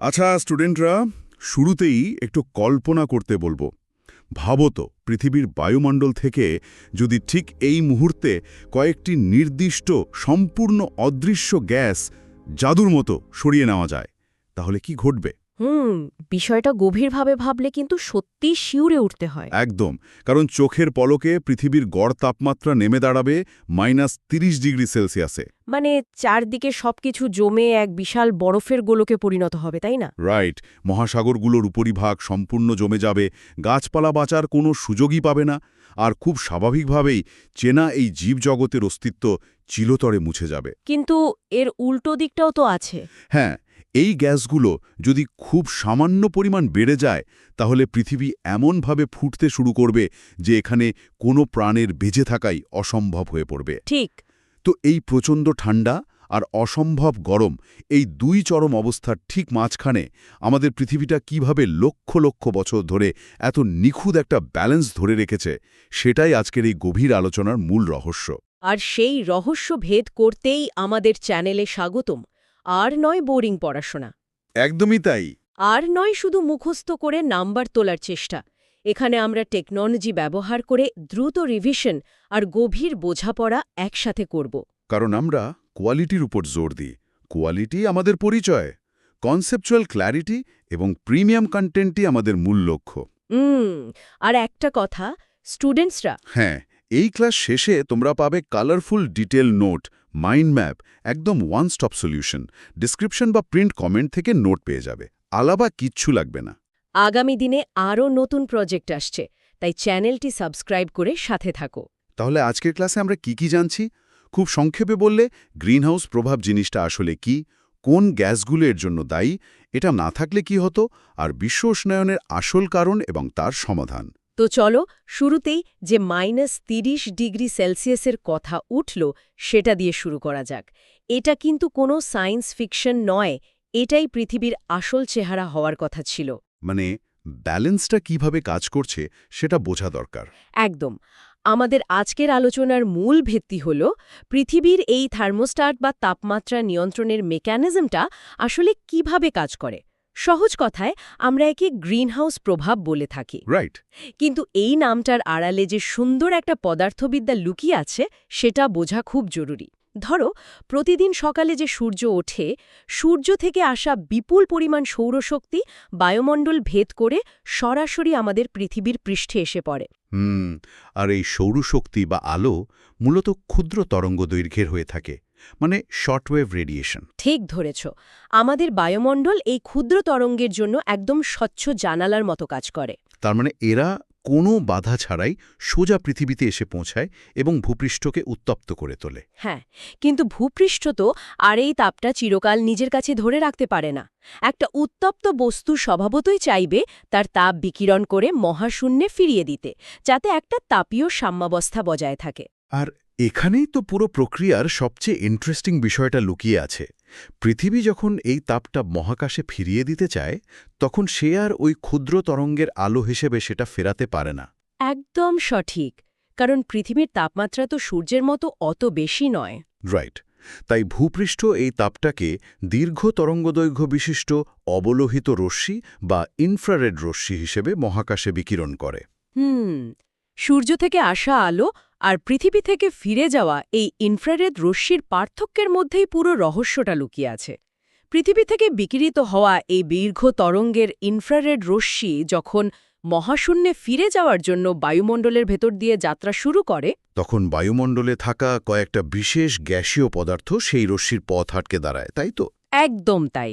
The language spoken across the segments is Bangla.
আচ্ছা স্টুডেন্টরা, শুরুতেই একটু কল্পনা করতে বলবো। ভাবো তো, পৃথিবীর বায়ুমণ্ডল থেকে যদি ঠিক এই মুহূর্তে কয়েকটি নির্দিষ্ট সম্পূর্ণ অদৃশ্য গ্যাস জাদুর মতো সরিয়ে নেওয়া যায়, তাহলে কি ঘটবে? বিষয়টা গভীরভাবে ভাবলে কিন্তু সত্যি শিউরে উঠতে হয়। একদম, কারণ চোখের পলকে পৃথিবীর গড় তাপমাত্রা নেমে দাঁড়াবে -30°C। মানে চারদিকে সবকিছু জমে এক বিশাল বরফের গোলকে পরিণত হবে, তাই না? রাইট, মহাসাগরগুলোর উপরিভাগ সম্পূর্ণ জমে যাবে, গাছপালা বাঁচার কোনো সুযোগই পাবে না, আর খুব স্বাভাবিকভাবেই চেনা এই জীবজগতের অস্তিত্ব চিরতরে মুছে যাবে। কিন্তু এর উল্টো দিকটাও তো আছে। হ্যাঁ, এই গ্যাসগুলো যদি খুব সামান্য পরিমাণ বেড়ে যায়, তাহলে পৃথিবী এমনভাবে ফুটতে শুরু করবে যে এখানে কোনো প্রাণের বেঁচে থাকাই অসম্ভব হয়ে পড়বে। ঠিক। তো এই প্রচণ্ড ঠান্ডা আর অসম্ভব গরম, এই দুই চরম অবস্থার ঠিক মাঝখানে আমাদের পৃথিবীটা কিভাবে লক্ষ লক্ষ বছর ধরে এত নিখুঁত একটা ব্যালেন্স ধরে রেখেছে, সেটাই আজকের এই গভীর আলোচনার মূল রহস্য। আর সেই রহস্য ভেদ করতেই আমাদের চ্যানেলে স্বাগতম। আর নয় বোরিং পড়াশোনা, একদমই তাই। আর নয় শুধু মুখস্থ করে নাম্বার তোলার চেষ্টা। এখানে আমরা টেকনোলজি ব্যবহার করে দ্রুত রিভিশন আর গভীর বোঝাপড়া একসাথে করব। কারণ আমরা কোয়ালিটির উপর জোর দিই। কোয়ালিটি আমাদের পরিচয়, কনসেপচুয়াল ক্ল্যারিটি এবং প্রিমিয়াম কন্টেন্টই আমাদের মূল লক্ষ্য। আর একটা কথা, স্টুডেন্টসরা। হ্যাঁ, এই ক্লাস শেষে তোমরা পাবে colourful detail note, mind map, একদম ওয়ান স্টপ সলিউশন। ডিসক্রিপশন বা প্রিন্ট কমেন্ট থেকে নোট পেয়ে যাবে, আলাদা কিচ্ছু লাগবে না। আগামী দিনে আরও নতুন প্রজেক্ট আসছে, তাই চ্যানেলটি সাবস্ক্রাইব করে সাথে থাকো। তাহলে আজকের ক্লাসে আমরা কি জানছি? খুব সংক্ষেপে বললে, গ্রিনহাউস প্রভাব জিনিসটা আসলে কি, কোন গ্যাসগুলো এর জন্য দায়ী, এটা না থাকলে কি হতো, আর বিশ্ব উষ্ণায়নের আসল কারণ এবং তার সমাধান। তো চলো শুরুতেই যে -30°C কথা উঠল সেটা দিয়ে শুরু করা যাক। এটা কিন্তু কোনো সায়েন্স ফিকশন নয়, এটাই পৃথিবীর আসল চেহারা হওয়ার কথা ছিল। মানে ব্যালেন্সটা কিভাবে কাজ করছে সেটা বোঝা দরকার। একদম। আমাদের আজকের আলোচনার মূল ভিত্তি হল পৃথিবীর এই থার্মোস্ট্যাট বা তাপমাত্রা নিয়ন্ত্রণের মেকানিজমটা আসলে কিভাবে কাজ করে। সহজ কথায় আমরা একে গ্রিনহাউস প্রভাব বলে থাকি। রাইট। কিন্তু এই নামটার আড়ালে যে সুন্দর একটা পদার্থবিদ্যা লুকিয়ে আছে সেটা বোঝা খুব জরুরি। ধরো, প্রতিদিন সকালে যে সূর্য ওঠে, সূর্য থেকে আসা বিপুল পরিমাণ সৌরশক্তি বায়ুমণ্ডল ভেদ করে সরাসরি আমাদের পৃথিবীর পৃষ্ঠে এসে পড়ে। আর এই সৌরশক্তি বা আলো মূলত ক্ষুদ্র তরঙ্গ দৈর্ঘ্যের হয়ে থাকে, মানে শর্টওয়েভ রেডিয়েশন। ঠিক ধরেছ। আমাদের বায়ুমণ্ডল এই ক্ষুদ্র তরঙ্গের জন্য একদম স্বচ্ছ জানালার মতো কাজ করে। তার মানে এরা কোনো বাধা ছাড়াই সোজা পৃথিবীতে এসে পৌঁছায় এবং ভূপৃষ্ঠকে উত্তপ্ত করে তোলে। হ্যাঁ, কিন্তু ভূপৃষ্ঠ তো আর এই তাপটা চিরকাল নিজের কাছে ধরে রাখতে পারে না। একটা উত্তপ্ত বস্তু স্বভাবতই চাইবে তার তাপ বিকিরণ করে মহাশূন্যে ফিরিয়ে দিতে, যাতে একটা তাপীয় সাম্যাবস্থা বজায় থাকে। আর এখানেই তো পুরো প্রক্রিয়ার সবচেয়ে ইন্টারেস্টিং বিষয়টা লুকিয়ে আছে। পৃথিবী যখন এই তাপটা মহাকাশে ফিরিয়ে দিতে চায়, তখন সে আর ওই ক্ষুদ্র তরঙ্গের আলো হিসেবে সেটা ফেরাতে পারে না। একদম সঠিক, কারণ পৃথিবীর তাপমাত্রা তো সূর্যের মতো অত বেশি নয়। রাইট। তাই ভূপৃষ্ঠ এই তাপটাকে দীর্ঘ তরঙ্গদৈর্ঘ্য বিশিষ্ট অবলোহিত রশ্মি বা ইনফ্রারেড রশ্মি হিসেবে মহাকাশে বিকিরণ করে। সূর্য থেকে আসা আলো আর পৃথিবী থেকে ফিরে যাওয়া এই ইনফ্রারেড রশ্মির পার্থক্যের মধ্যেই পুরো রহস্যটা লুকিয়ে আছে। পৃথিবী থেকে বিকিরিত হওয়া এই দীর্ঘ তরঙ্গের ইনফ্রারেড রশ্মি যখন মহাশূন্যে ফিরে যাওয়ার জন্য বায়ুমণ্ডলের ভেতর দিয়ে যাত্রা শুরু করে, তখন বায়ুমণ্ডলে থাকা কয়েকটা বিশেষ গ্যাসীয় পদার্থ সেই রশ্মির পথ আটকে দাঁড়ায়, তাই তো? একদম তাই।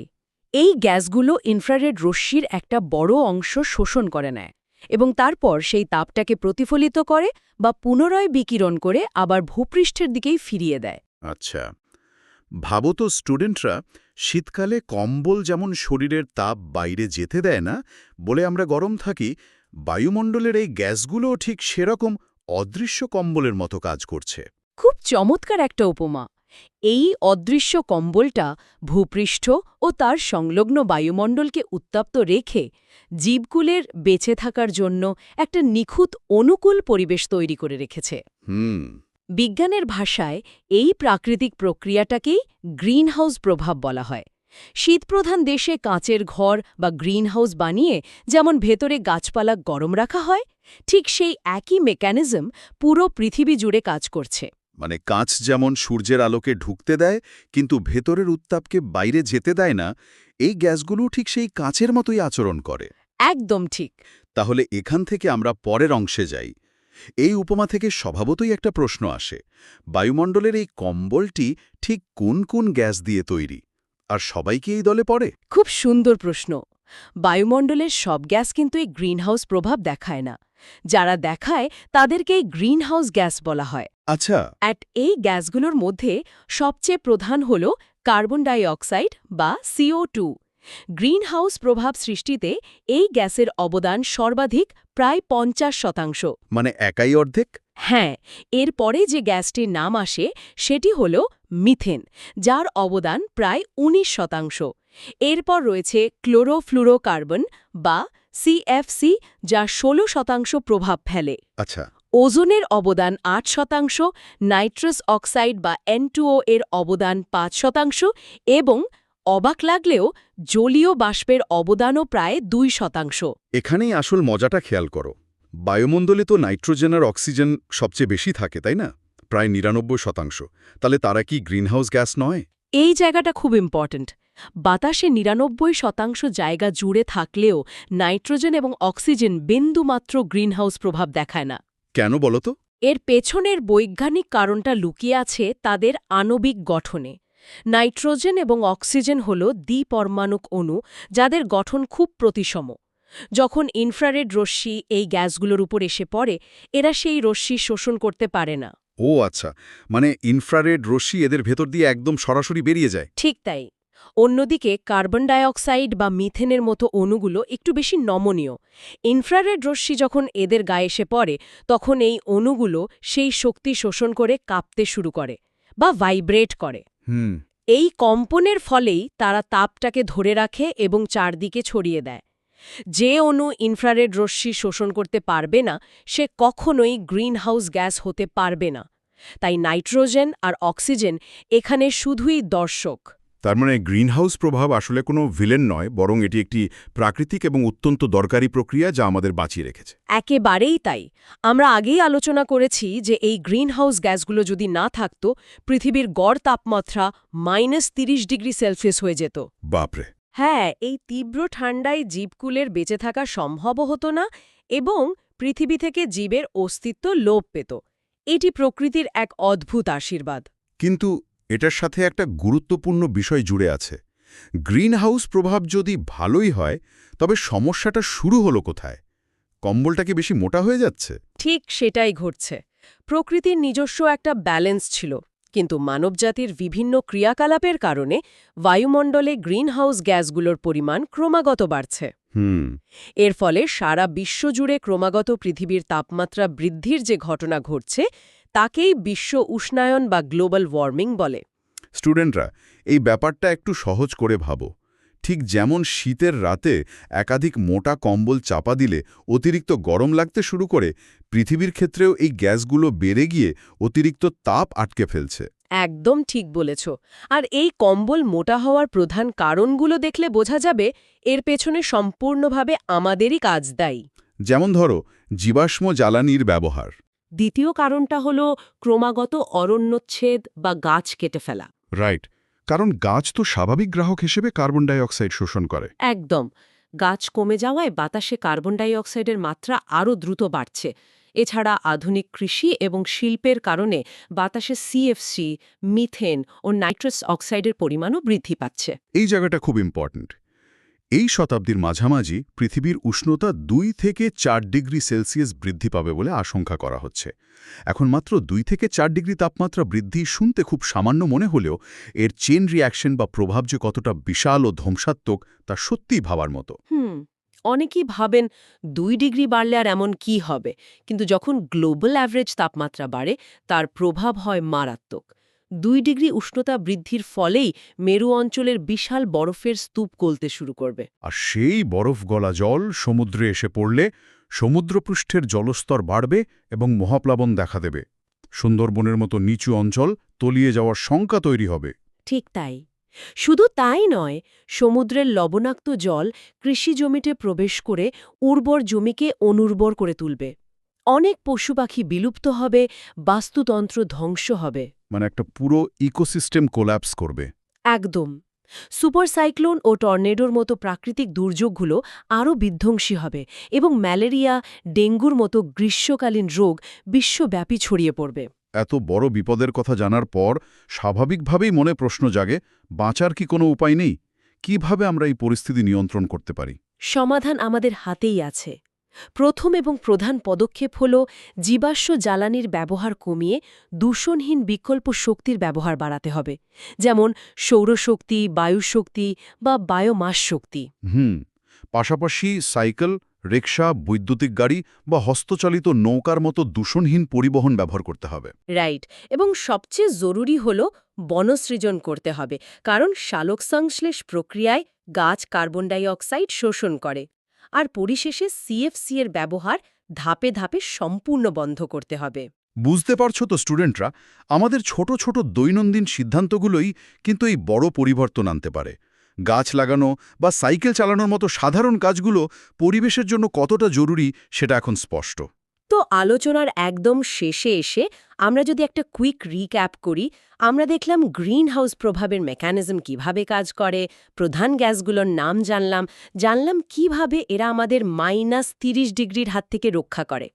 এই গ্যাসগুলো ইনফ্রারেড রশ্মির একটা বড় অংশ শোষণ করে নেয় এবং তারপর সেই তাপটাকে প্রতিফলিত করে বা পুনরায় বিকিরণ করে আবার ভূপৃষ্ঠের দিকেই ফিরিয়ে দেয়। আচ্ছা, ভাবো তো স্টুডেন্টরা, শীতকালে কম্বল যেমন শরীরের তাপ বাইরে যেতে দেয় না বলে আমরা গরম থাকি, বায়ুমণ্ডলের এই গ্যাসগুলোও ঠিক সেরকম অদৃশ্য কম্বলের মতো কাজ করছে। খুব চমৎকার একটা উপমা। এই অদৃশ্য কম্বলটা ভূপৃষ্ঠ ও তার সংলগ্ন বায়ুমণ্ডলকে উত্তপ্ত রেখে জীবকুলের বেঁচে থাকার জন্য একটা নিখুঁত অনুকূল পরিবেশ তৈরি করে রেখেছে। বিজ্ঞানের ভাষায় এই প্রাকৃতিক প্রক্রিয়াটাকেই গ্রিনহাউস প্রভাব বলা হয়। শীতপ্রধান দেশে কাঁচের ঘর বা গ্রিনহাউস বানিয়ে যেমন ভেতরে গাছপালা গরম রাখা হয়, ঠিক সেই একই মেকানিজম পুরো পৃথিবী জুড়ে কাজ করছে। মানে কাঁচ যেমন সূর্যের আলোকে ঢুকতে দেয় কিন্তু ভেতরের উত্তাপকে বাইরে যেতে দেয় না, এই গ্যাসগুলো ঠিক সেই কাঁচের মতোই আচরণ করে। একদম ঠিক। তাহলে এখান থেকে আমরা পরের অংশে যাই। এই উপমা থেকে স্বভাবতই একটা প্রশ্ন আসে, বায়ুমণ্ডলের এই কম্বলটি ঠিক কোন কোন গ্যাস দিয়ে তৈরি, আর সবাই কি এই দলে পড়ে? খুব সুন্দর প্রশ্ন। বায়ুমণ্ডলের সব গ্যাস কিন্তু এই গ্রিনহাউস প্রভাব দেখায় না। যারা দেখায় তাদেরকে এই গ্রিনহাউস গ্যাস বলা হয়। আচ্ছা। এই গ্যাসগুলোর মধ্যে সবচেয়ে প্রধান হল কার্বন ডাই অক্সাইড বা CO2। গ্রিনহাউস প্রভাব সৃষ্টিতে এই গ্যাসের অবদান সর্বাধিক, প্রায় 50%। মানে একাই অর্ধেক? হ্যাঁ, এরপরে যে গ্যাসটির নাম আসে সেটি হল মিথেন, যার অবদান প্রায় 19%। এরপর রয়েছে ক্লোরোফ্লুরোকার্বন বা CFC, যা 16% প্রভাব ফেলে। আচ্ছা। ওজোনের অবদান 8%, নাইট্রাস অক্সাইড বা N2O এর অবদান 5%, এবং অবাক লাগলেও জলীয় বাষ্পের অবদানও প্রায় 2%। এখানেই আসল মজাটা খেয়াল করো। বায়ুমণ্ডলে তো নাইট্রোজেন আর অক্সিজেন সবচেয়ে বেশি থাকে, তাই না? প্রায় 99%। তাহলে তারা কি গ্রিনহাউস গ্যাস নয়? এই জায়গাটা খুব ইম্পর্ট্যান্ট। বাতাসে 99% জায়গা জুড়ে থাকলেও নাইট্রোজেন এবং অক্সিজেন বিন্দুমাত্র গ্রিনহাউস প্রভাব দেখায় না। কেন বলো তো? এর পেছনের বৈজ্ঞানিক কারণটা লুকিয়ে আছে তাদের আণবিক গঠনে। নাইট্রোজেন এবং অক্সিজেন হল দ্বিপরমাণুক অণু, যাদের গঠন খুব প্রতিসম। যখন ইনফ্রারেড রশ্মি এই গ্যাসগুলোর উপর এসে পড়ে, এরা সেই রশ্মি শোষণ করতে পারে না। ও আচ্ছা, মানে ইনফ্রারেড রশ্মি এদের ভেতর দিয়ে একদম সরাসরি বেরিয়ে যায়। ঠিক তাই। অন্যদিকে কার্বন ডাইঅক্সাইড বা মিথেনের মতো অণুগুলো একটু বেশি নমনীয়। ইনফ্রারেড রশ্মি যখন এদের গায়ে এসে পড়ে, তখন এই অণুগুলো সেই শক্তি শোষণ করে কাঁপতে শুরু করে বা ভাইব্রেট করে। এই কম্পনের ফলেই তারা তাপটাকে ধরে রাখে এবং চারদিকে ছড়িয়ে দেয়। যে অণু ইনফ্রারেড রশ্মি শোষণ করতে পারবে না, সে কখনোই গ্রিনহাউস গ্যাস হতে পারবে না। তাই নাইট্রোজেন আর অক্সিজেন এখানে শুধুই দর্শক। তার মানে গ্রিনহাউস প্রভাব আসলে কোনো ভিলেন নয়, বরং এটি একটি প্রাকৃতিক এবং অত্যন্ত দরকারি প্রক্রিয়া যা আমাদের বাঁচিয়ে রেখেছে। একেবারেই তাই। আমরা আগেই আলোচনা করেছি যে এই গ্রিনহাউস গ্যাসগুলো যদি না থাকত, পৃথিবীর গড় তাপমাত্রা -30°C হয়ে যেত। বাপরে! হ্যাঁ, এই তীব্র ঠান্ডায় জীবকুলের বেঁচে থাকা সম্ভব হতো না এবং পৃথিবী থেকে জীবের অস্তিত্ব লোপ পেত। এটি প্রকৃতির এক অদ্ভুত আশীর্বাদ। কিন্তু এটার সাথে একটা গুরুত্বপূর্ণ বিষয় জুড়ে আছে। গ্রিনহাউস প্রভাব যদি ভালোই হয়, তবে সমস্যাটা শুরু হলো কোথায়? কম্বলটা কি বেশি মোটা হয়ে যাচ্ছে? ঠিক সেটাই ঘটছে। প্রকৃতির নিজস্ব একটা ব্যালেন্স ছিল, কিন্তু মানবজাতির বিভিন্ন ক্রিয়াকলাপের কারণে বায়ুমণ্ডলে গ্রিনহাউস গ্যাসগুলোর পরিমাণ ক্রমাগত বাড়ছে। এর ফলে সারা বিশ্বজুড়ে ক্রমাগত পৃথিবীর তাপমাত্রা বৃদ্ধির যে ঘটনা ঘটছে, তাকেই বিশ্ব উষ্ণায়ন বা গ্লোবাল ওয়ার্মিং বলে। স্টুডেন্টরা, এই ব্যাপারটা একটু সহজ করে ভাবো। ঠিক যেমন শীতের রাতে একাধিক মোটা কম্বল চাপা দিলে অতিরিক্ত গরম লাগতে শুরু করে, পৃথিবীর ক্ষেত্রেও এই গ্যাসগুলো বেড়ে গিয়ে অতিরিক্ত তাপ আটকে ফেলছে। একদম ঠিক বলেছ। আর এই কম্বল মোটা হওয়ার প্রধান কারণগুলো দেখলে বোঝা যাবে এর পেছনে সম্পূর্ণভাবে আমাদেরই কাজ দায়ী। যেমন ধরো, জীবাশ্ম জ্বালানির ব্যবহার। দ্বিতীয় কারণটা হলো ক্রমাগত অরণ্যচ্ছেদ বা গাছ কেটে ফেলা। রাইট, কারণ গাছ তো স্বাভাবিক গ্রাহক হিসেবে কার্বন ডাই অক্সাইড শোষণ করে। একদম। গাছ কমে যাওয়ায় বাতাসে কার্বন ডাই অক্সাইডের মাত্রা আরও দ্রুত বাড়ছে। এছাড়া আধুনিক কৃষি এবং শিল্পের কারণে বাতাসে CFC, মিথেন ও নাইট্রাস অক্সাইডের পরিমাণও বৃদ্ধি পাচ্ছে। এই জায়গাটা খুব ইম্পর্ট্যান্ট। এই শতাব্দীর মাঝামাঝি পৃথিবীর উষ্ণতা 2 থেকে 4 ডিগ্রি সেলসিয়াস বৃদ্ধি পাবে বলে আশঙ্কা করা হচ্ছে। এখন মাত্র 2 থেকে 4 ডিগ্রি তাপমাত্রা বৃদ্ধি শুনতে খুব সামান্য মনে হলেও এর চেইন রিঅ্যাকশন বা প্রভাব যে কতটা বিশাল ও ধ্বংসাত্মক, তা সত্যিই ভাবার মতো। অনেকেই ভাবেন 2 ডিগ্রি বাড়লে আর এমন কি হবে, কিন্তু যখন গ্লোবাল অ্যাভারেজ তাপমাত্রা বাড়ে, তার প্রভাব হয় মারাত্মক। 2 ডিগ্রি উষ্ণতা বৃদ্ধির ফলেই মেরু অঞ্চলের বিশাল বরফের স্তূপ গলতে শুরু করবে। আর সেই বরফ গলা জল সমুদ্রে এসে পড়লে সমুদ্রপৃষ্ঠের জলস্তর বাড়বে এবং মহাপ্লাবন দেখা দেবে। সুন্দরবনের মতো নিচু অঞ্চল তলিয়ে যাওয়ার শঙ্কা তৈরি হবে। ঠিক তাই। শুধু তাই নয়, সমুদ্রের লবণাক্ত জল কৃষি জমিতে প্রবেশ করে উর্বর জমিকে অনুর্বর করে তুলবে। অনেক পশু পাখি বিলুপ্ত হবে, বাস্তুতন্ত্র ধ্বংস হবে। মানে একটা পুরো ইকোসিস্টেম কোল্যাপস করবে। একদম। সুপার সাইক্লোন ও টর্নেডোর মতো প্রাকৃতিক দুর্যোগগুলো আরও বিধ্বংসী হবে এবং ম্যালেরিয়া, ডেঙ্গুর মতো গ্রীষ্মকালীন রোগ বিশ্বব্যাপী ছড়িয়ে পড়বে। এত বড় বিপদের কথা জানার পর স্বাভাবিকভাবেই মনে প্রশ্ন জাগে, বাঁচার কি কোনো উপায় নেই? কিভাবে আমরা এই পরিস্থিতি নিয়ন্ত্রণ করতে পারি? সমাধান আমাদের হাতেই আছে। প্রথম এবং প্রধান পদক্ষেপ হল জীবাশ্ম জ্বালানির ব্যবহার কমিয়ে দূষণহীন বিকল্প শক্তির ব্যবহার বাড়াতে হবে, যেমন সৌরশক্তি, বায়ুশক্তি বা বায়োমাস শক্তি। পাশাপাশি সাইকেল, রিকশা, বৈদ্যুতিক গাড়ি বা হস্তচালিত নৌকার মতো দূষণহীন পরিবহন ব্যবহার করতে হবে। রাইট। এবং সবচেয়ে জরুরি হল বনসৃজন করতে হবে, কারণ সালোকসংশ্লেষ প্রক্রিয়ায় গাছ কার্বন ডাই অক্সাইড শোষণ করে। আর পরিশেষে সিএফসি এর ব্যবহার ধাপে ধাপে সম্পূর্ণ বন্ধ করতে হবে। বুঝতে পারছো তো স্টুডেন্টরা, আমাদের ছোট ছোট দৈনন্দিন সিদ্ধান্তগুলোই কিন্তু এই বড় পরিবর্তন আনতে পারে। গাছ লাগানো বা সাইকেল চালানোর মতো সাধারণ কাজগুলো পরিবেশের জন্য কতটা জরুরি সেটা এখন স্পষ্ট। তো আলোচনার একদম শেষে এসে আমরা যদি একটা কুইক রিক্যাপ করি, আমরা দেখলাম গ্রিনহাউস প্রভাবের মেকানিজম কিভাবে কাজ করে, প্রধান গ্যাসগুলোর নাম জানলাম কিভাবে এরা আমাদের -30 ডিগ্রির হাত থেকে রক্ষা করে।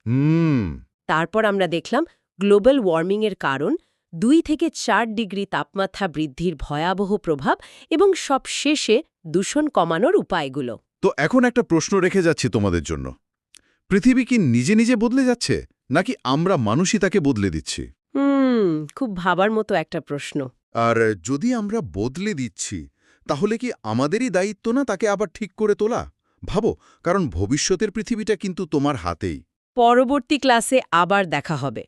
তারপর আমরা দেখলাম গ্লোবাল ওয়ার্মিংয়ের কারণ, 2 থেকে 4 ডিগ্রি তাপমাত্রা বৃদ্ধির ভয়াবহ প্রভাব এবং সবশেষে দূষণ কমানোর উপায়গুলো। তো এখন একটা প্রশ্ন রেখে যাচ্ছি তোমাদের জন্য। পৃথিবী কি নিজে নিজে বদলে যাচ্ছে, নাকি আমরা মানুষই তাকে বদলে দিচ্ছি? খুব ভাবার মতো একটা প্রশ্ন। আর যদি আমরা বদলে দিচ্ছি, তাহলে কি আমাদেরই দায়িত্ব না তাকে আবার ঠিক করে তোলা? ভাবো, কারণ ভবিষ্যতের পৃথিবীটা কিন্তু তোমার হাতেই। পরবর্তী ক্লাসে আবার দেখা হবে।